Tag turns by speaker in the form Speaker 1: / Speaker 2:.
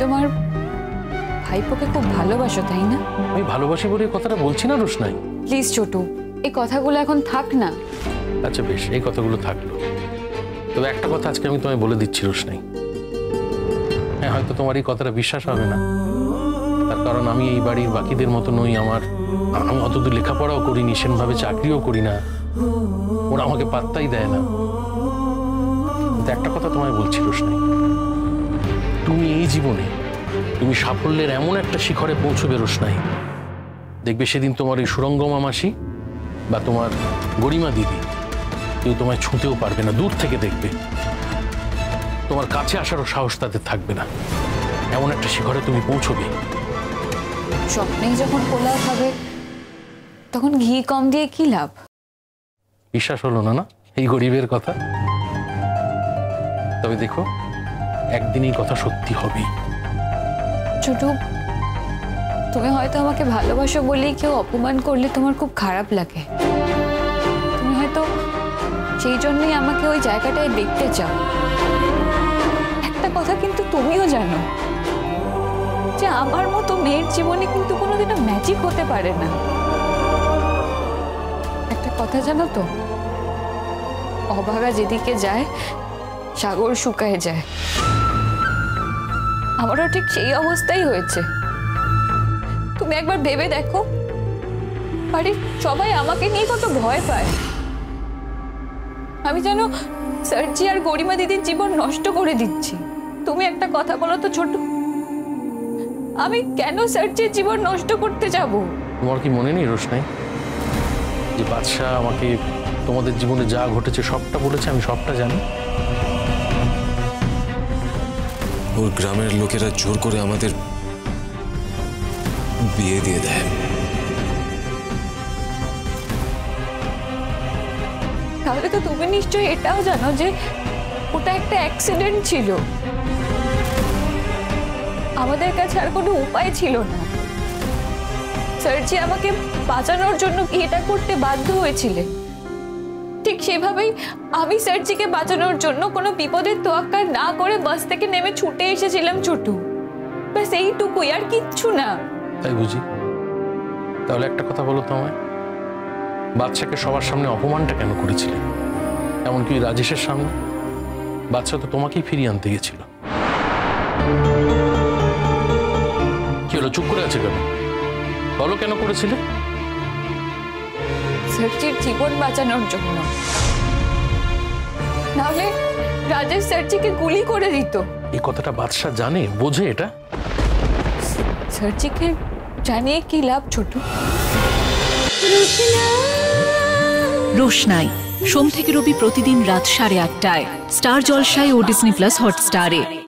Speaker 1: তোমার ভাইপোকে খুব ভালোবাসো, তাই না?
Speaker 2: আমি ভালোবাসি বলে কথাটা বলছি না রোশনাই।
Speaker 1: প্লিজ ছোটু, এই কথাগুলো এখন থাক না।
Speaker 2: আচ্ছা বেশ, এই কথাগুলো থাকলো। তবে একটা কথা আজকে আমি তোমায় বলে দিচ্ছি রোশনাই। হ্যাঁ, হয়তো তোমার এই কথাটা বিশ্বাস হবে না, তার কারণ আমি এই বাড়ির বাকিদের মতো নই। আমি অতদূর লেখাপড়াও করিনি, সেভাবে চাকরিও করি না, ওরা আমাকে পাত্তাই দেয় না। কিন্তু একটা কথা তোমায় বলছি রোশনাই, তুমি এই জীবনে তুমি সাফল্যের এমন একটা শিখরে পৌঁছবে রোশনাই, দেখবে সেদিন তোমার এই সুরঙ্গমা মাসি বা তোমার গরিমা দিদি কেউ তোমায় ছুঁতেও পারবে না, দূর থেকে দেখবে। তোমার কাছে আসারও সাহস তাদের থাকবে না। এমন একটা শিখরে তুমি পৌঁছবে।
Speaker 1: স্বপ্নেই যখন পোলাও খাবে তখন ঘি কম দিয়ে কি লাভ?
Speaker 2: বিশ্বাস হলো না না এই গরিবের কথা? তবে দেখো, একদিন এই কথা সত্যি হবেই।
Speaker 1: ছোটু, তুমি হয়তো আমাকে ভালোবাসো বলেই কেউ অপমান করলে তোমার খুব খারাপ লাগে। তুমি হয়তো সেই জন্যই আমাকে ওই জায়গাটায় দেখতে চাও। একটা কথা কিন্তু তুমিও জানো যে আমার মতো মেয়ের জীবনে কিন্তু কোনোদিনও ম্যাজিক হতে পারে না। একটা কথা জানো তো, অভাগা যেদিকে যায় সাগর শুকায় যায়। আমারও ঠিক সেই অবস্থাই হয়েছে। তুমি একবার ভেবে দেখো, বাড়ির সবাই আমাকে নিয়ে কত ভয় পায়। আমি যেন সার্জি আর গরিমা দিদির জীবন নষ্ট করে দিচ্ছি। তুমি একটা কথা বলো তো ছোট, আমি কেন সার্জির জীবন নষ্ট করতে যাব?
Speaker 2: তোমার কি মনে নেই রোশনাই যে বাদশা আমাকে তোমাদের জীবনে যা ঘটেছে সবটা বলেছে? আমি সবটা জানি।
Speaker 3: ওর গ্রামের লোকেরা জোর করে আমাদের বিয়ে দিয়ে দেয়।
Speaker 1: তাহলে তো তুমি নিশ্চয়ই এটাও জানো যে ওটা একটা অ্যাক্সিডেন্ট ছিল। আমাদের কাছে আর কোনো উপায় ছিল না। সার্জি আমাকে বাঁচানোর জন্য এটা করতে বাধ্য হয়েছিলেন। ঠিক সেভাবেই আমি সার্জিকে বাঁচানোর জন্য কোনো বিপদের তোয়াক্কা না করে বাস থেকে নেমে ছুটে এসেছিলাম ছোটু। ব্যাস এইটুকুই, আর কিচ্ছু না।
Speaker 2: তাই বুঝি? তাহলে একটা কথা বলো তো আমায়, বাদশাকে সবার সামনে অপমানটা কেন করেছিলেন? এমনকি রাজেশের সামনে? বাদশা তো তোমাকেই ফিরিয়ে আনতে গেছিল। কি হলো, চুপ করে আছে কেন? বলো কেন করেছিলে?
Speaker 1: সার্জির জীবন বাঁচানোর জন্য। নাহলে রাজেশ সার্জিকে গুলি করে দিত।
Speaker 2: এই কথাটা বাদশা জানে, বোঝে এটা?
Speaker 1: সার্জিকে জানিয়ে কি লাভ ছোট?
Speaker 4: রোশনাই সোম থেকে রবি প্রতিদিন রাত 8:30টায় স্টার জলসায় ও ডিজনি প্লাস হটস্টারে।